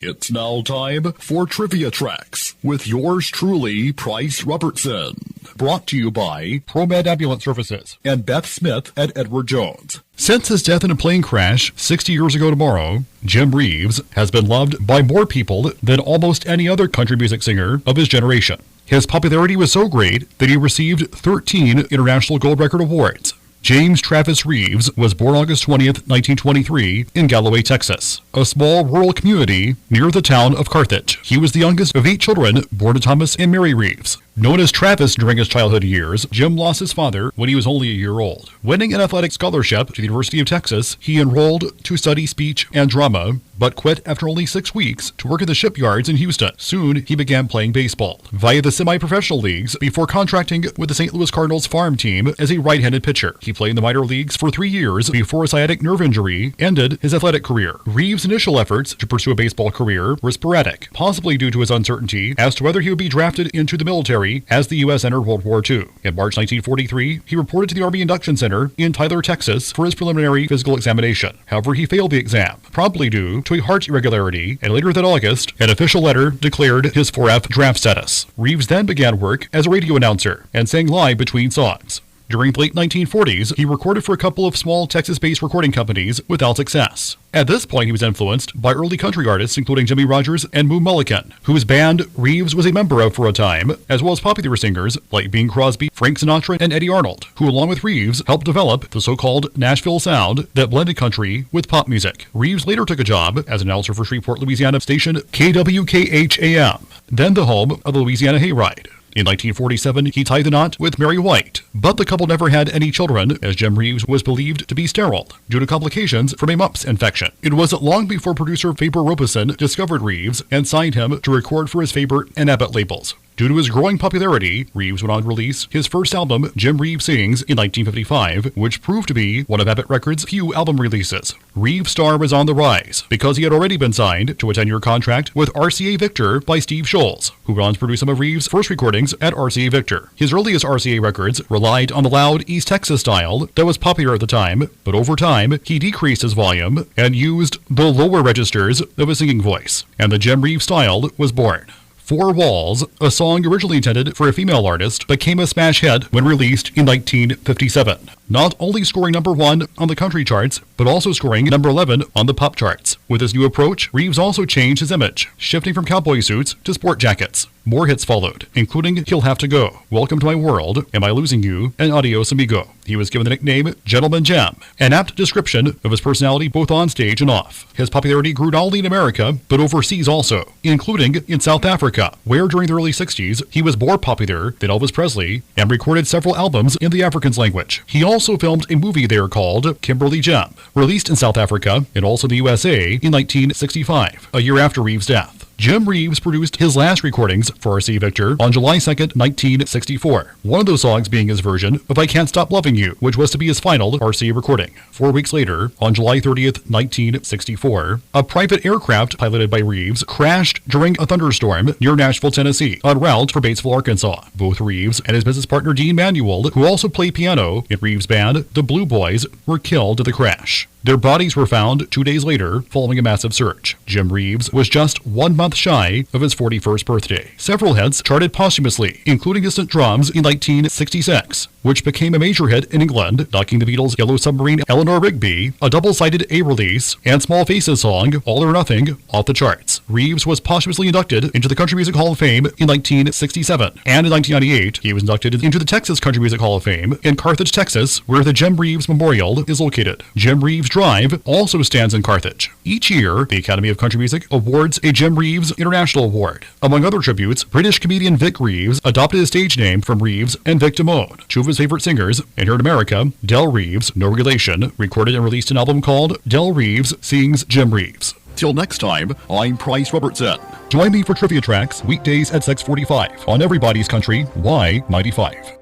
It's now time for Trivia Tracks with yours truly, Price Robertson. Brought to you by ProMed Ambulance Services and Beth Smith at Edward Jones. Since his death in a plane crash 60 years ago tomorrow, Jim Reeves has been loved by more people than almost any other country music singer of his generation. His popularity was so great that he received 13 International Gold Record Awards. James Travis Reeves was born August 20th, 1923, in Galloway, Texas, a small rural community near the town of Carthage. He was the youngest of 8 children born to Thomas and Mary Reeves. Known as Travis during his childhood years, Jim lost his father when he was only a year old. Winning an athletic scholarship to the University of Texas, he enrolled to study speech and drama, but quit after only 6 weeks to work at the shipyards in Houston. Soon, he began playing baseball via the semi-professional leagues before contracting with the St. Louis Cardinals farm team as a right-handed pitcher. He played in the minor leagues for 3 years before a sciatic nerve injury ended his athletic career. Reeves' initial efforts to pursue a baseball career were sporadic, possibly due to his uncertainty as to whether he would be drafted into the military as the U.S. entered World War II. In March 1943, he reported to the Army Induction Center in Tyler, Texas for his preliminary physical examination. However, he failed the exam, probably due to a heart irregularity, and later that August, an official letter declared his 4F draft status. Reeves then began work as a radio announcer and sang live between songs. During the late 1940s, he recorded for a couple of small Texas-based recording companies without success. At this point, he was influenced by early country artists including Jimmy Rogers and Moo Mullican, whose band Reeves was a member of for a time, as well as popular singers like Bing Crosby, Frank Sinatra, and Eddie Arnold, who along with Reeves helped develop the so-called Nashville Sound that blended country with pop music. Reeves later took a job as an announcer for Shreveport, Louisiana station KWKH-AM, then the home of the Louisiana Hayride. In 1947, he tied the knot with Mary White, but the couple never had any children, as Jim Reeves was believed to be sterile due to complications from a mumps infection. It wasn't long before producer Faber Robeson discovered Reeves and signed him to record for his Faber and Abbott labels. Due to his growing popularity, Reeves went on to release his first album, Jim Reeves Sings, in 1955, which proved to be one of Abbott Records' few album releases. Reeves' star was on the rise because he had already been signed to a 10-year contract with RCA Victor by Steve Scholes, who went on to produce some of Reeves' first recordings at RCA Victor. His earliest RCA records relied on the loud East Texas style that was popular at the time, but over time, he decreased his volume and used the lower registers of a singing voice, and the Jim Reeves style was born. 4 Walls, a song originally intended for a female artist, became a smash hit when released in 1957. Not only scoring number 1 on the country charts, but also scoring number 11 on the pop charts. With his new approach, Reeves also changed his image, shifting from cowboy suits to sport jackets. More hits followed, including He'll Have to Go, Welcome to My World, Am I Losing You, and Adios Amigo. He was given the nickname Gentleman Jim, an apt description of his personality both on stage and off. His popularity grew not only in America, but overseas also, including in South Africa, where during the early 60s, he was more popular than Elvis Presley and recorded several albums in the Afrikaans language. He also filmed a movie there called Kimberly Jim, released in South Africa and also the USA in 1965, a year after Reeves' death. Jim Reeves produced his last recordings for RCA Victor on July 2, 1964, one of those songs being his version of I Can't Stop Loving You, which was to be his final RCA recording. 4 weeks later, on July 30th, 1964, a private aircraft piloted by Reeves crashed during a thunderstorm near Nashville, Tennessee, en route for Batesville, Arkansas. Both Reeves and his business partner Dean Manuel, who also played piano in Reeves' band, the Blue Boys, were killed in the crash. Their bodies were found 2 days later following a massive search. Jim Reeves was just 1 month shy of his 41st birthday. Several hits charted posthumously, including Distant Drums in 1966, which became a major hit in England, knocking the Beatles' Yellow Submarine Eleanor Rigby, a double-sided A-release, and Small Faces song All or Nothing off the charts. Reeves was posthumously inducted into the Country Music Hall of Fame in 1967, and in 1998, he was inducted into the Texas Country Music Hall of Fame in Carthage, Texas, where the Jim Reeves Memorial is located. Jim Reeves Drive also stands in Carthage. Each year, the Academy of Country Music awards a Jim Reeves International Award. Among other tributes, British comedian Vic Reeves adopted his stage name from Reeves and Vic Damone, 2 of his favorite singers, and here in America, Del Reeves, no relation, recorded and released an album called Del Reeves Sings Jim Reeves. Till next time, I'm Price Robertson. Join me for Trivia Tracks weekdays at 6:45 on Everybody's Country Y95.